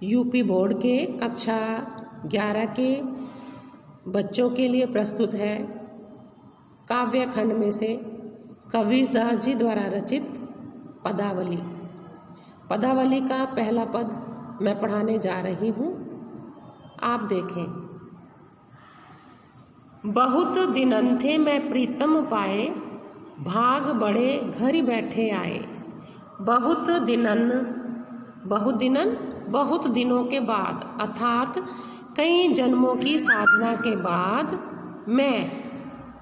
UP board के कक्षा 11 के बच्चों के लिए प्रस्तुत है काव्य खंड में से कबीरदास जी द्वारा रचित पदावली। पदावली का पहला पद मैं पढ़ाने जा रही हूँ, आप देखें। बहुत दिनन मैं प्रीतम पाए, भाग बड़े घर बैठे आए। बहुत दिनों के बाद अर्थात कई जन्मों की साधना के बाद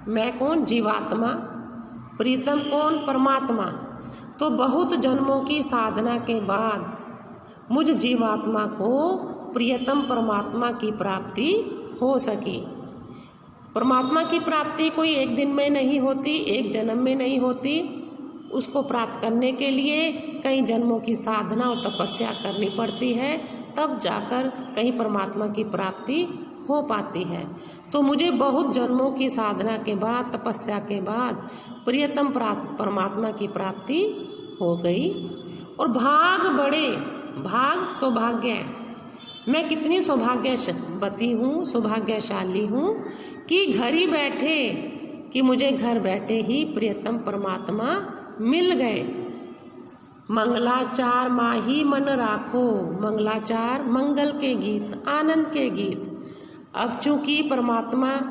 मैं कौन? जीवात्मा। प्रीतम कौन? परमात्मा। तो बहुत जन्मों की साधना के बाद मुझ जीवात्मा को प्रियतम परमात्मा की प्राप्ति हो सकी। परमात्मा की प्राप्ति कोई एक दिन में नहीं होती, एक जन्म में नहीं होती। उसको प्राप्त करने के लिए कई जन्मों की साधना और तपस्या करनी पड़ती है, तब जाकर कहीं परमात्मा की प्राप्ति हो पाती है। तो मुझे बहुत जन्मों की साधना के बाद, तपस्या के बाद प्रियतम परमात्मा की प्राप्ति हो गई। और भाग सौभाग्य, मैं कितनी सौभाग्यवती हूँ, सौभाग्यशाली हूँ कि घर ही बैठे, कि मुझे घर बैठे ही प्रियतम परमात्मा मिल गए। मंगलाचार माही मन राखो, मंगलाचार मंगल के गीत, आनंद के गीत। अब चूंकि परमात्मा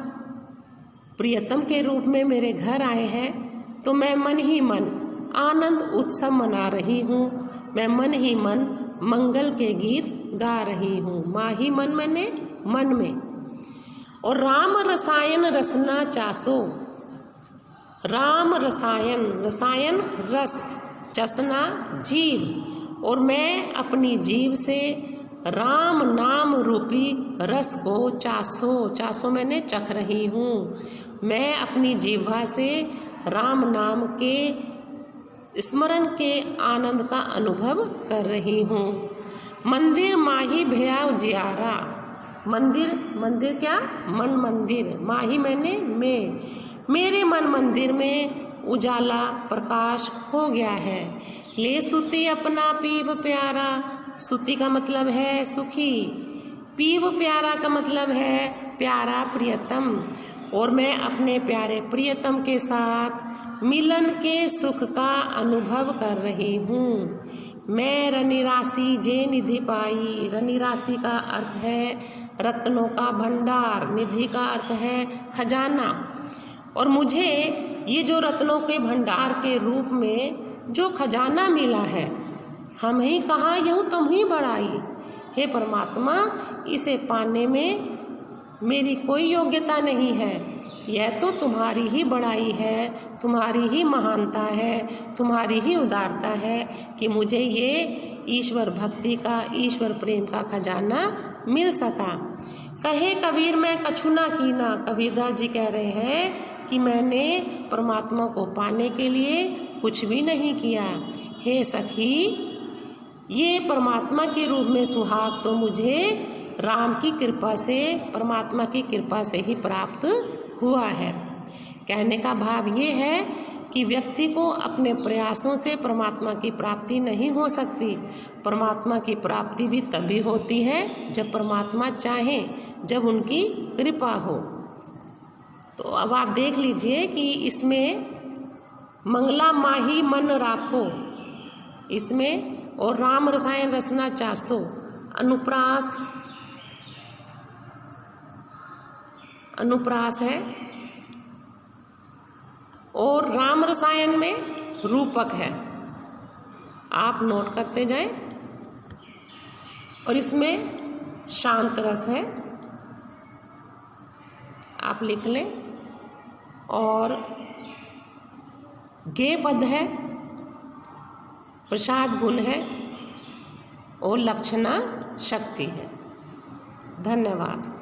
प्रियतम के रूप में मेरे घर आए हैं, तो मैं मन ही मन आनंद उत्सव मना रही हूँ। मैं मन ही मन मंगल के गीत गा रही हूँ। माही मन मैंने मन में। और राम रसायन रसना चासो, राम रसायन रस, चसना जीव। और मैं अपनी जीव से राम नाम रूपी रस को चासो मैंने चख रही हूँ। मैं अपनी जीवा से राम नाम के स्मरण के आनंद का अनुभव कर रही हूँ। मंदिर माही भयाव जियारा, मंदिर क्या? मन मंदिर। माही मैंने मैं, मेरे मन मंदिर में उजाला प्रकाश हो गया है। ले सुती अपना पीव प्यारा, सुती का मतलब है सुखी, पीव प्यारा का मतलब है प्यारा प्रियतम। और मैं अपने प्यारे प्रियतम के साथ मिलन के सुख का अनुभव कर रही हूँ। मैं रनिराशि जे निधि पाई, रनिराशि का अर्थ है रत्नों का भंडार, निधि का अर्थ है खजाना। और मुझे ये जो रत्नों के भंडार के रूप में जो खजाना मिला है, हम ही कहाँ यूँ तुम ही बढ़ाई। हे परमात्मा, इसे पाने में मेरी कोई योग्यता नहीं है। यह तो तुम्हारी ही बड़ाई है, तुम्हारी ही महानता है, तुम्हारी ही उदारता है कि मुझे ये ईश्वर भक्ति का, ईश्वर प्रेम का खजाना मिल सका। कहे कबीर मैं कछु ना कीना, कबीरदास जी कह रहे हैं कि मैंने परमात्मा को पाने के लिए कुछ भी नहीं किया। हे सखी, ये परमात्मा के रूप में सुहाग तो मुझे राम की कृपा से, परमात्मा की कृपा से ही प्राप्त हुआ है। कहने का भाव ये है कि व्यक्ति को अपने प्रयासों से परमात्मा की प्राप्ति नहीं हो सकती। परमात्मा की प्राप्ति भी तभी होती है जब परमात्मा चाहे, जब उनकी कृपा हो। तो अब आप देख लीजिए कि इसमें मंगला माही मन राखो, इसमें और राम रसायन रसना चासो, अनुप्रास है। और राम रसायन में रूपक है, आप नोट करते जाएं। और इसमें शांत रस है, आप लिख लें। और गे पद है, प्रसाद गुण है और लक्षणा शक्ति है। धन्यवाद।